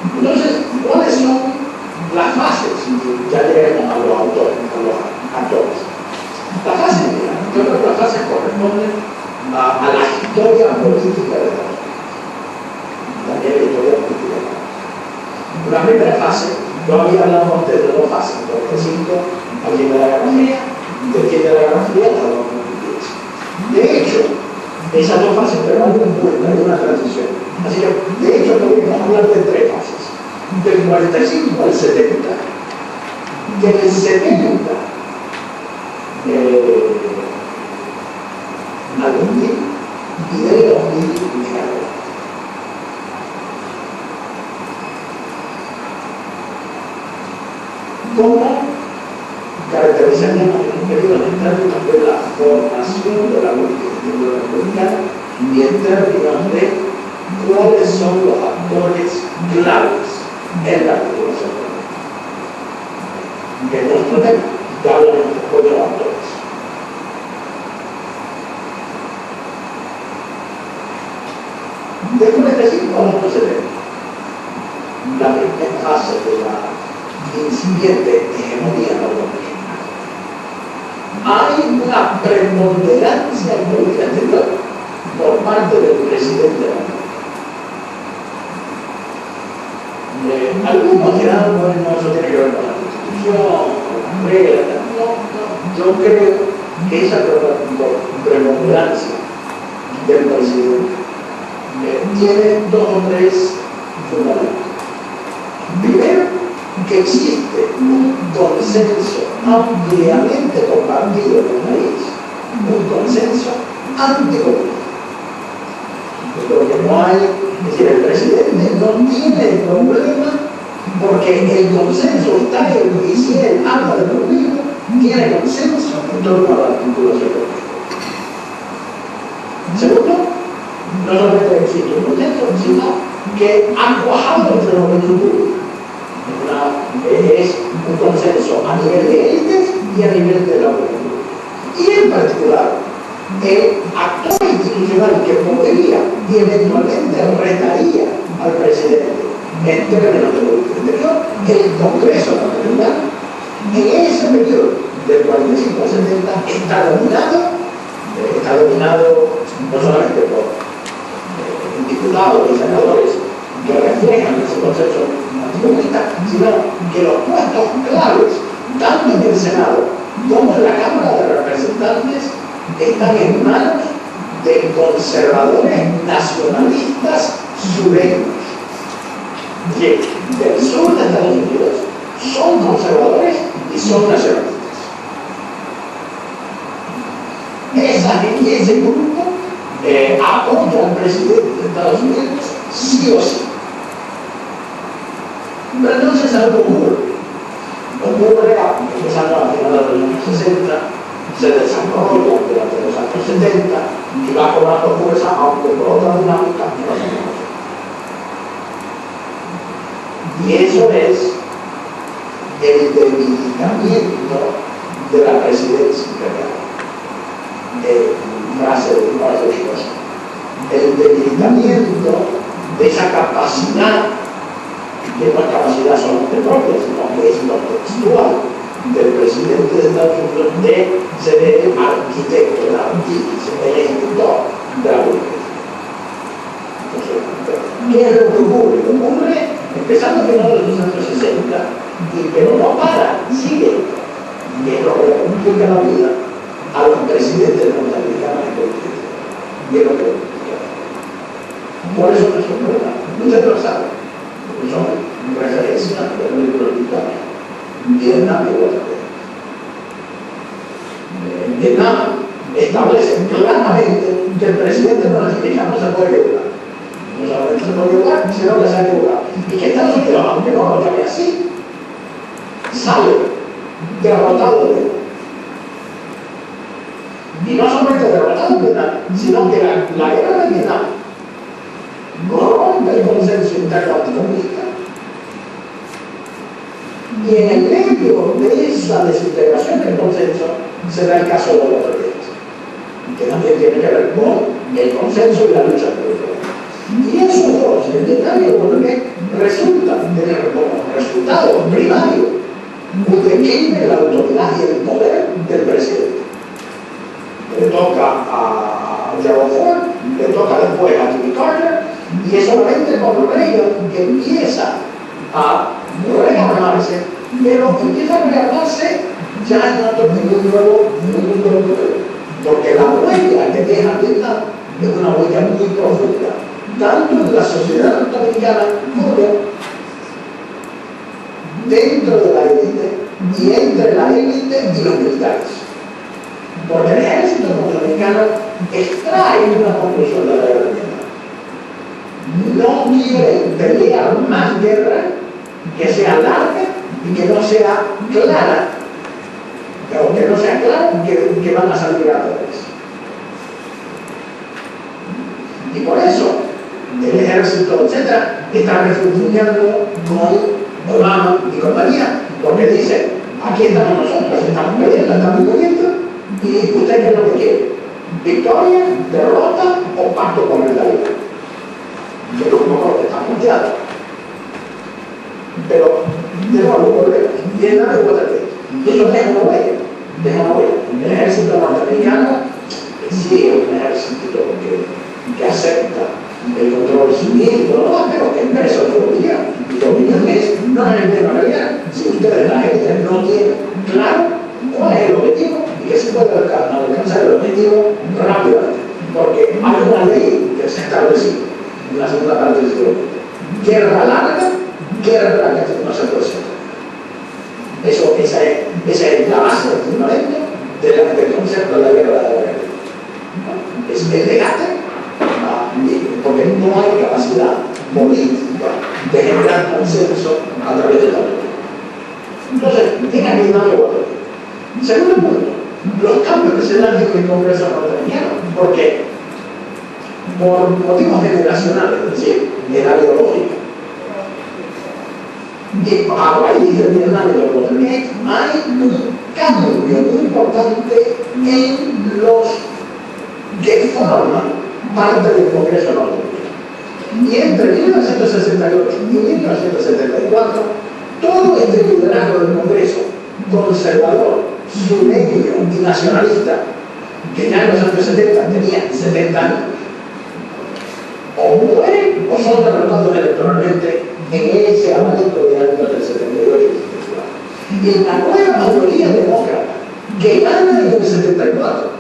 Entonces, ¿cuáles son las fases? Ya llegaremos a los autores, a los actores. La fase, yo creo que las fases corresponden a la historia política de Estados Unidos. También la historia política de Estados Unidos. Una primera fase, yo había hablado antes de dos fases, 45, al fin de la Guerra Fría, del fin de la Guerra Fría hasta 2010. De hecho, esas dos fases permanecen en una transición. Así que, de hecho, podríamos hablar de tres fases. Del 45 al 70, del 70 al 2000 y del 2000 ahora. ¿Cómo caracterizaríamos el periodo en términos de la formación de la política republicana y en términos de cuáles son los actores claves en la articulación política? Que es nuestro tema, ya hablaremos después de los actores. Del 45 a los 70, la primera fase de la incipiente hegemonía norteamericana, hay una preponderancia en política exterior por parte del presidente de la República. Algunos dirán, bueno, eso tiene que ver con la Constitución, con las reglas. No, yo creo que esa preponderancia del presidente tiene dos o tres fundamentos. Primero, que existe un consenso ampliamente compartido en el país, un consenso anticomunista. Lo que no hay, es decir, el presidente no tiene problema porque el consenso está en, y si él habla de lo mismo, tiene consenso en torno a la articulación política. Segundo, no solamente existe un consenso, sino que ha cuajado entre los públicos. Es un consenso a nivel de élites y a nivel de la opinión pública. Y en particular, el actor institucional que podría y eventualmente retaría al presidente en términos de política exterior, el Congreso norteamericano, en ese periodo del 45 al 70, está dominado no solamente por diputados y senadores que reflejan ese consenso anticomunista, sino que los puestos claves, tanto en el Senado como en la Cámara de Representantes, están en manos de conservadores nacionalistas sureños, que del sur de Estados Unidos son conservadores y son nacionalistas. Ese grupo apoya al presidente de Estados Unidos sí o sí. Pero entonces algo ocurre, empezando a finales de los años 60, se desarrolla durante los años 70 y va cobrando fuerza, aunque por otra dinámica que no se conoce. Y eso es el debilitamiento de la presidencia imperial. Frase de Marshall Schwartz. El debilitamiento de esa capacidad, que no es capacidad solamente propia, sino que es lo textual del presidente de Estados Unidos de ser el arquitecto, el artífice, el ejecutor de la política. Entonces, ¿qué es lo que ocurre? Ocurre empezando a finales de los años 60, pero no para, sigue. Y es lo que le complica la vida a los presidentes norteamericanos en política. Y es lo que le complica la vida. Por eso no es un problema. Ustedes lo saben. Son referencias del libro de Vietnam y Watergate. Vietnam establece claramente que el presidente norteamericano se puede equivocar. No solamente se puede equivocar, sino que se ha equivocado. Y que Estados Unidos, aunque no lo llame así, sale derrotado de Vietnam. Y no solamente derrotado de Vietnam, sino que la guerra de Vietnam rompe el consenso interno anticomunista. Y en el medio de esa desintegración del consenso se da el caso de Watergate, que también tiene que ver con el consenso y la lucha por el poder. Y esos dos, el Vietnam y el Watergate, resulta tener como resultado primario un declive en la autoridad y el poder del presidente. Le toca a Gerald Ford, le toca después a Jimmy Carter, y es solamente con Reagan que empieza a rearmarse, pero empieza a rearmarse ya en un nuevo modelo, porque la huella que deja Vietnam es una huella muy profunda, tanto en la sociedad norteamericana como dentro de la élite y entre la élite y los militares. Porque el ejército norteamericano extrae una conclusión de la guerra de Vietnam. No quiere pelear más guerra que sea larga y que no sea clara, o que no sea claro que van a salir ganadores. Y por eso el ejército, etcétera, está refunfuñando con Obama y compañía, porque dice, aquí estamos nosotros, estamos perdiendo, estamos muriendo, y usted qué es lo que quiere, victoria, derrota o pacto con el talibán. Que es un poco que está planteado. Pero de nuevo volvemos, Vietnam es Watergate, y eso deja una huella, El ejército norteamericano sí es un ejército que acepta el control civil, pero que es preso de opinión. Y la opinión es, no es el tema realidad. Si ustedes, la gente, no tienen claro cuál es el objetivo y que se puede alcanzar el objetivo rápidamente. Porque hay una ley que se ha establecido en la segunda parte del siglo XX. Guerra larga, guerra que no se puede hacer. Esa es la base, el fundamento del concepto de la guerra de la guerra. Es el debate, porque no hay capacidad política de generar consenso a través de la ley. Entonces, tenga que ir dando valor. Segundo punto, los cambios que se dan en el Congreso norteamericano, porque por motivos generacionales, es decir, de la biológica, y a raíz del Vietnam y del Watergate, hay un cambio muy importante en los que forman parte del Congreso norteamericano. Y entre 1968 y 1974, todo este liderazgo del Congreso conservador, sureño y nacionalista, que ya en los años 70 tenía 70 años, o mueren o son derrotados electoralmente en ese abanico de años del 78 y 74. Y la nueva mayoría demócrata que gana en el 74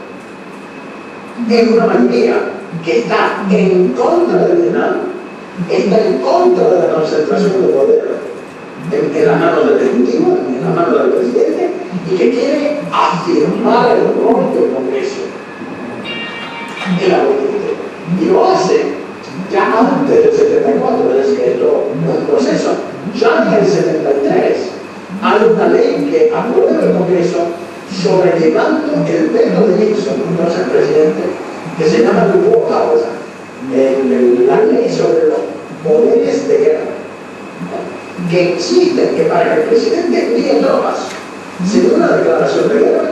es una mayoría que está en contra de Vietnam, está en contra de la concentración de poder en las manos del Ejecutivo, en las manos del presidente, y que quiere afirmar el rol del Congreso en la política. Y lo hace ya antes del 74, es decir, esto es un proceso. Ya en el 73 hay una ley que aprueba el Congreso sobrellevando el veto de Nixon, entonces presidente, que se llama el War Powers, la ley sobre los poderes de guerra, que existe que para que el presidente envíe tropas sin una declaración de guerra,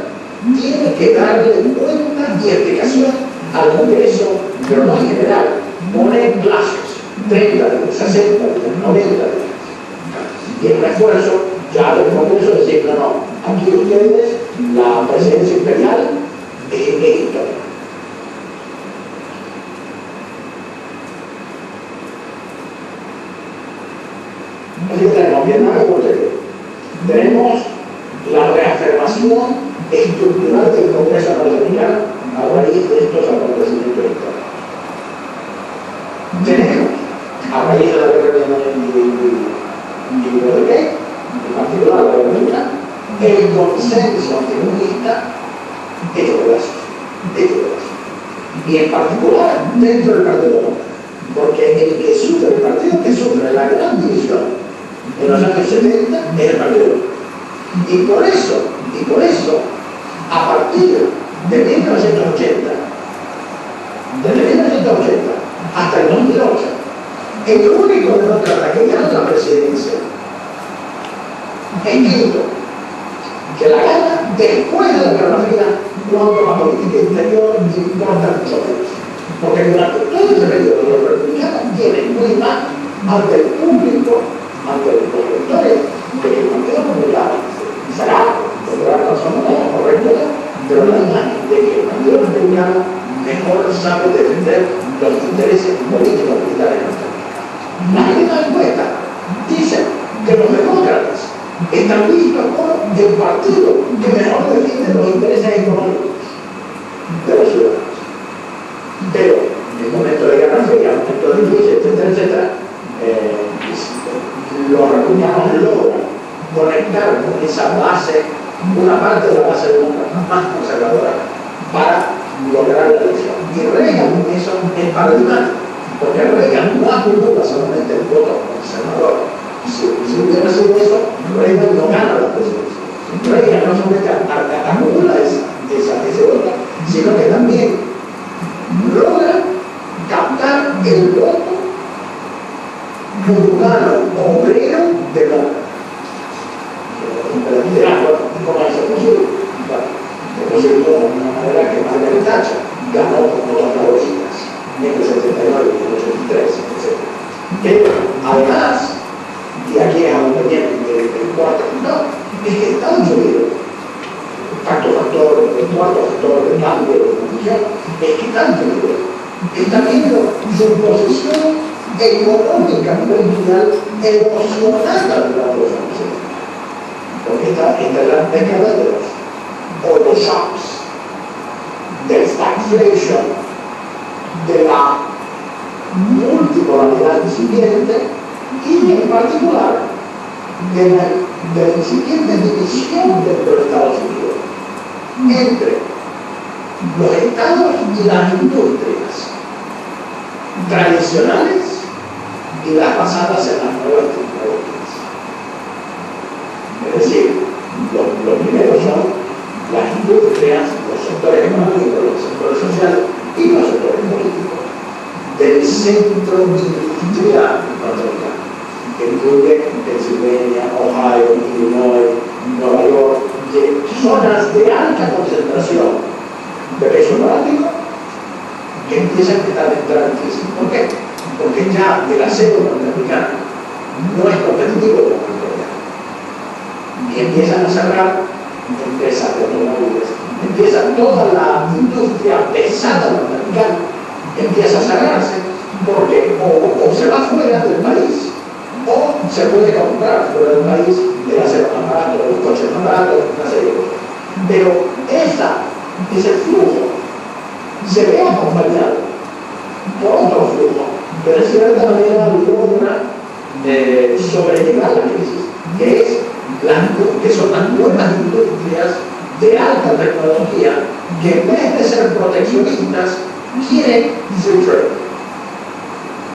tiene que darle cuenta y explicación al Congreso, pero no en general, pone plazos, 30 días, 60 días, 90 días. Y en un esfuerzo ya del Congreso decir, no, aquí ustedes, la presidencia imperial es histórica. Así que tenemos Vietnam y Watergate. Tenemos la reafirmación estructural del Congreso norteamericano a raíz de estos acontecimientos históricos. Tenemos, a raíz de la rebelión y Watergate, en particular la rebelión, el consenso anticomunista hecho pedazos. Y en particular dentro del Partido Demócrata, porque el partido que sufre la gran división en los años 70 es el Partido Demócrata. Y por eso, a partir de 1980, desde 1980 hasta el 2008, el único demócrata que gana la presidencia es Clinton, que la gana después de la Guerra Fría, cuando la política interior importa mucho menos. Porque durante todo ese periodo los republicanos tienen muy mal ante el público, ante los lectores, de que el Partido Popular tendrá razón correcta, pero la imagen de que el Partido Republicano mejor sabe defender los intereses políticos militares norteamericanos. Las mismas encuestas dicen que los demócratas están vistos como el partido que mejor defiende los intereses económicos de los ciudadanos. Pero en un momento de guerra fría, en un momento de crisis, etcétera, etcétera, los republicanos logran conectar con esa base, una parte de la base demócrata más conservadora, para lograr la elección. Y Reagan eso es paradigmático, porque Reagan no acumula solamente el voto conservador. Si hubiera sido eso, Reagan no gana la presidencia. Reagan no solamente acumula ese voto, sino que también logra captar el voto urbano, obrero, demócrata. ¿Cómo es eso posible? Bueno, es posible de una manera que Margaret Thatcher ganó con votos favoritas en el 79, en el 83, etc. Pero además, y aquí es a donde viene el cuarto factor, es que Estados Unidos, el cuarto factor de cambio de condición, es que Estados Unidos está viendo su posición económica a nivel mundial erosionada durante los años 70. Porque esta es la década de los oil shocks, del stagflation, de la multipolaridad incipiente y en particular de la incipiente división dentro de Estados Unidos entre los estados y las industrias tradicionales y las basadas en las nuevas tecnologías. Es decir, lo primero son las industrias, los sectores económicos, los sectores sociales y los sectores políticos del centro industrial norteamericano, que incluye Pennsylvania, Ohio, Illinois, Nueva York, de zonas de alta concentración de peso práctico que empiezan a entrar en crisis. ¿Por qué? Porque ya el acero norteamericano no es competitivo con el coreano. Y empiezan a cerrar empresas de automóviles, empieza toda la industria pesada norteamericana, empieza a cerrarse porque o se va fuera del país o se puede comprar fuera del país el acero más barato, los coches más baratos, una serie de cosas. Pero ese flujo se ve acompañado por otro flujo que de cierta manera logra sobrellevar la crisis, que son las nuevas industrias de alta tecnología que en vez de ser proteccionistas quieren free trade.